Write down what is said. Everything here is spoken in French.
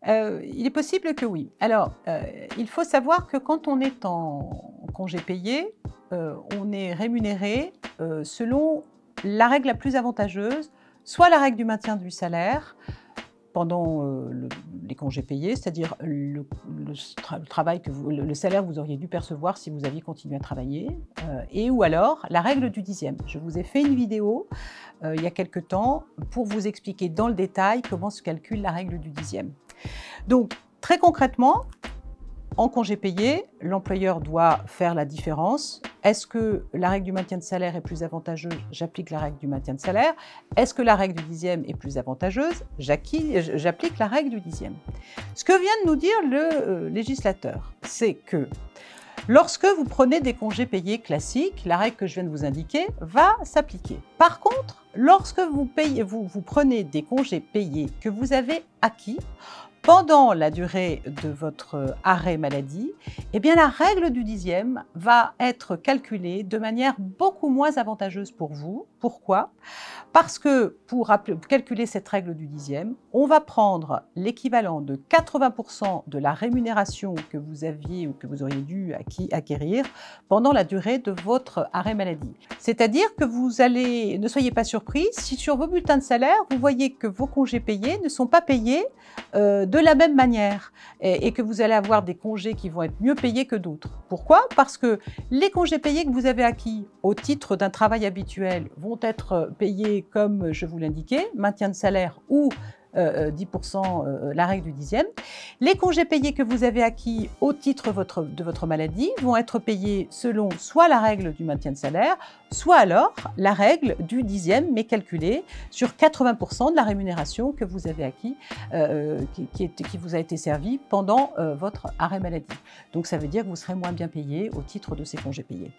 Il est possible que oui. Alors, il faut savoir que quand on est en congé payé, on est rémunéré, selon la règle la plus avantageuse, soit la règle du maintien du salaire pendant, les congés payés, c'est-à-dire le travail le salaire que vous auriez dû percevoir si vous aviez continué à travailler, et ou alors la règle du 10e. Je vous ai fait une vidéo, il y a quelque temps pour vous expliquer dans le détail comment se calcule la règle du 10e. Donc, très concrètement, en congé payé, l'employeur doit faire la différence. Est-ce que la règle du maintien de salaire est plus avantageuse? J'applique la règle du maintien de salaire. Est-ce que la règle du 10e est plus avantageuse? J'applique la règle du 10e. Ce que vient de nous dire le législateur, c'est que lorsque vous prenez des congés payés classiques, la règle que je viens de vous indiquer va s'appliquer. Par contre, lorsque vous prenez des congés payés que vous avez acquis pendant la durée de votre arrêt maladie, eh bien la règle du 10e va être calculée de manière beaucoup moins avantageuse pour vous. Pourquoi? Parce que pour calculer cette règle du 10e, on va prendre l'équivalent de 80% de la rémunération que vous aviez ou que vous auriez dû acquérir pendant la durée de votre arrêt maladie. C'est-à-dire que ne soyez pas surpris si sur vos bulletins de salaire, vous voyez que vos congés payés ne sont pas payés de la même manière et que vous allez avoir des congés qui vont être mieux payés que d'autres. Pourquoi? Parce que les congés payés que vous avez acquis au titre d'un travail habituel vont être payés comme je vous l'indiquais, maintien de salaire ou 10%, la règle du 10e. Les congés payés que vous avez acquis au titre de votre maladie vont être payés selon soit la règle du maintien de salaire, soit alors la règle du 10e, mais calculée sur 80% de la rémunération que vous avez acquis, qui vous a été servie pendant votre arrêt maladie. Donc ça veut dire que vous serez moins bien payé au titre de ces congés payés.